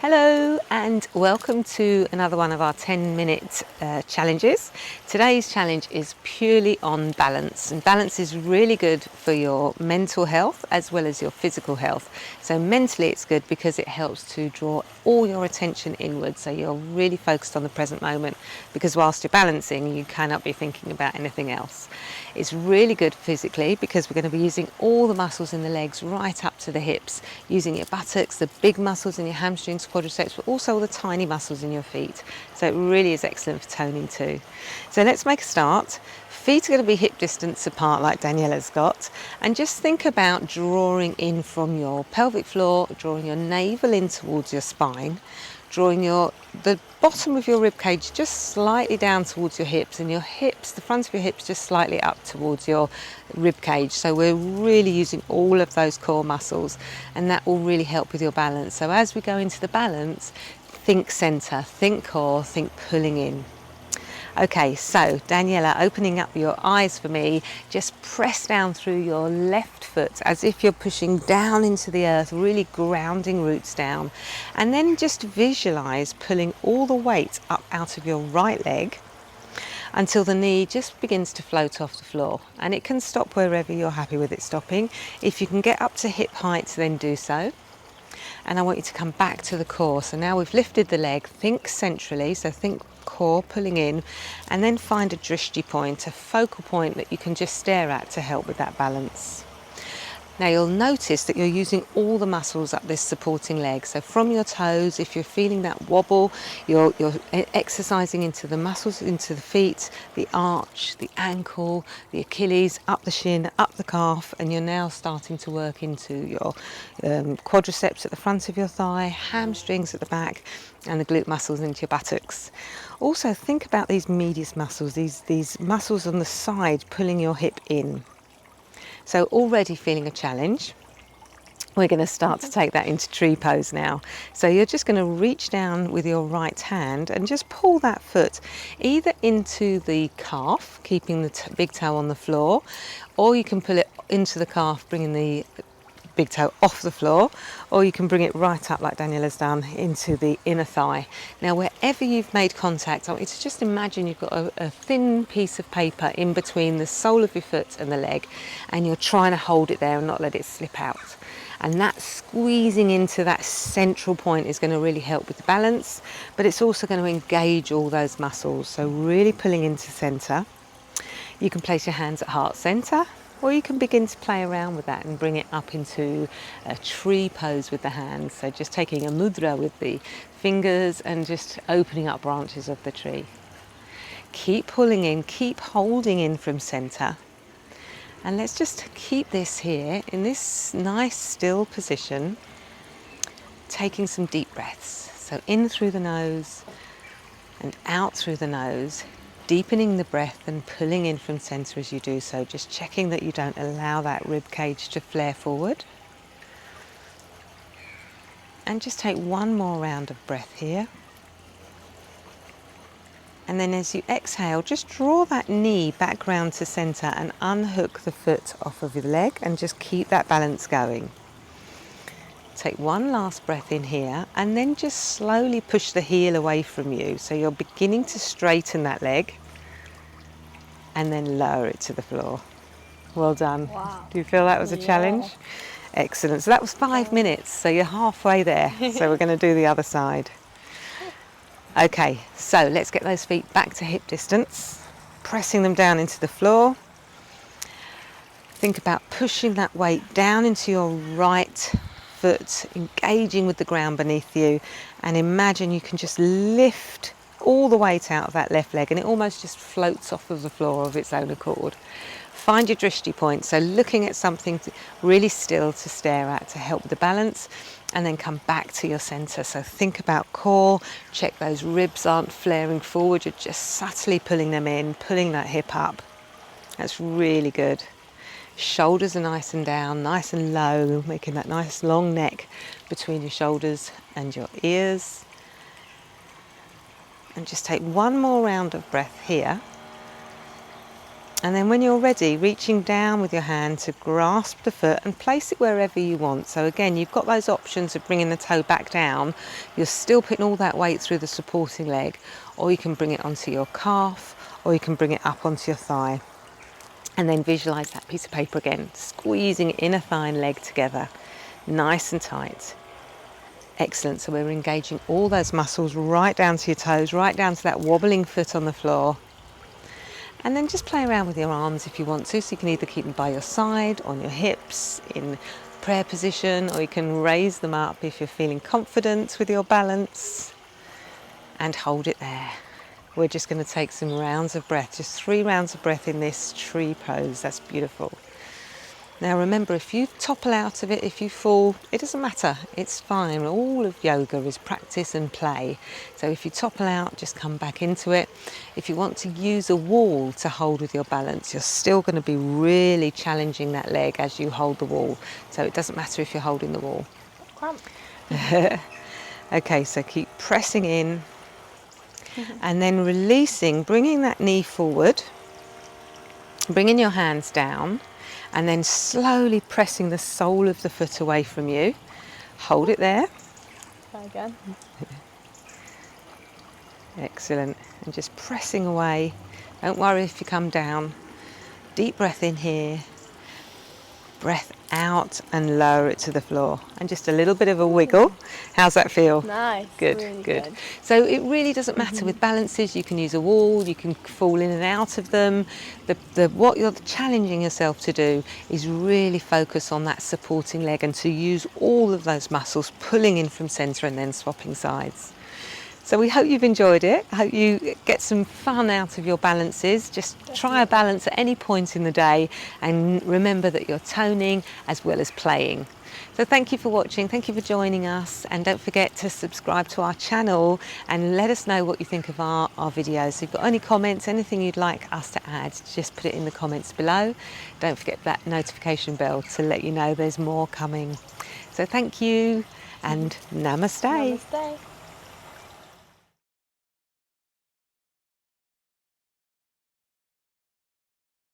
Hello and welcome to another one of our 10-minute challenges. Today's challenge is purely on balance, and balance is really good for your mental health as well as your physical health. So mentally it's good because it helps to draw all your attention inwards, so you're really focused on the present moment, because whilst you're balancing you cannot be thinking about anything else. It's really good physically because we're going to be using all the muscles in the legs right up to the hips, using your buttocks, the big muscles in your hamstrings, quadriceps, but also all the tiny muscles in your feet. So it really is excellent for toning too. So let's make a start. Feet are going to be hip distance apart like Daniela's got, and just think about drawing in from your pelvic floor, drawing your navel in towards your spine, drawing the bottom of your rib cage just slightly down towards your hips, and your hips, the front of your hips, just slightly up towards your rib cage. So we're really using all of those core muscles, and that will really help with your balance. So as we go into the balance, think center, think core, think pulling in. Okay, so Daniela, opening up your eyes for me, just press down through your left foot as if you're pushing down into the earth, really grounding roots down. And then just visualize pulling all the weight up out of your right leg until the knee just begins to float off the floor. And it can stop wherever you're happy with it stopping. If you can get up to hip height, then do so. And I want you to come back to the core. So now we've lifted the leg, think centrally, so think core pulling in, and then find a drishti point, a focal point that you can just stare at to help with that balance. Now you'll notice that you're using all the muscles up this supporting leg. So from your toes, if you're feeling that wobble, you're exercising into the muscles, into the feet, the arch, the ankle, the Achilles, up the shin, up the calf, and you're now starting to work into your quadriceps at the front of your thigh, hamstrings at the back, and the glute muscles into your buttocks. Also think about these medius muscles, these muscles on the side pulling your hip in. So already feeling a challenge. We're going to start to take that into tree pose now. So you're just going to reach down with your right hand and just pull that foot either into the calf, keeping the big toe on the floor, or you can pull it into the calf, bringing the big toe off the floor, or you can bring it right up like Daniela's done into the inner thigh. Now wherever you've made contact, I want you to just imagine you've got a thin piece of paper in between the sole of your foot and the leg, and you're trying to hold it there and not let it slip out. And that squeezing into that central point is going to really help with the balance, but it's also going to engage all those muscles. So really pulling into center. You can place your hands at heart center, or you can begin to play around with that and bring it up into a tree pose with the hands. So just taking a mudra with the fingers and just opening up branches of the tree. Keep pulling in, keep holding in from center. And let's just keep this here in this nice still position, taking some deep breaths. So in through the nose and out through the nose, deepening the breath and pulling in from center as you do so, just checking that you don't allow that rib cage to flare forward. And just take one more round of breath here. And then as you exhale, just draw that knee back round to center and unhook the foot off of your leg and just keep that balance going. Take one last breath in here and then just slowly push the heel away from you. So you're beginning to straighten that leg and then lower it to the floor. Well done. Wow. Do you feel that was a challenge? Excellent. So that was 5 minutes. So you're halfway there. So we're going to do the other side. Okay, so let's get those feet back to hip distance, pressing them down into the floor. Think about pushing that weight down into your right foot, engaging with the ground beneath you, and imagine you can just lift all the weight out of that left leg and it almost just floats off of the floor of its own accord. Find your drishti point, so looking at something really still to stare at to help with the balance, and then come back to your center. So think about core, check those ribs aren't flaring forward, you're just subtly pulling them in, pulling that hip up. That's really good. Shoulders are nice and down, nice and low, making that nice long neck between your shoulders and your ears. And just take one more round of breath here. And then when you're ready, reaching down with your hand to grasp the foot and place it wherever you want. So again, you've got those options of bringing the toe back down. You're still putting all that weight through the supporting leg, or you can bring it onto your calf, or you can bring it up onto your thigh. And then visualize that piece of paper again, squeezing inner thigh and leg together, nice and tight. Excellent. So we're engaging all those muscles right down to your toes, right down to that wobbling foot on the floor. And then just play around with your arms if you want to. So you can either keep them by your side, on your hips, in prayer position, or you can raise them up if you're feeling confident with your balance. And hold it there. We're just going to take some rounds of breath, just 3 rounds of breath in this tree pose. That's beautiful. Now remember, if you topple out of it, if you fall, it doesn't matter, it's fine. All of yoga is practice and play. So if you topple out, just come back into it. If you want to use a wall to hold with your balance, you're still going to be really challenging that leg as you hold the wall. So it doesn't matter if you're holding the wall. Cramp. Okay, so keep pressing in and then releasing, bringing that knee forward, bringing your hands down, and then slowly pressing the sole of the foot away from you. Hold it there. Try again. Excellent. And just pressing away. Don't worry if you come down. Deep breath in here. Breath out and lower it to the floor. And just a little bit of a wiggle. How's that feel? Nice. Good, Really good. So it really doesn't matter with balances. You can use a wall, you can fall in and out of them. What you're challenging yourself to do is really focus on that supporting leg and to use all of those muscles pulling in from centre and then swapping sides. So we hope you've enjoyed it. I hope you get some fun out of your balances. Just try a balance at any point in the day and remember that you're toning as well as playing. So thank you for watching, thank you for joining us, and don't forget to subscribe to our channel and let us know what you think of our videos. So if you've got any comments, anything you'd like us to add, just put it in the comments below. Don't forget that notification bell to let you know there's more coming. So thank you and namaste. Namaste.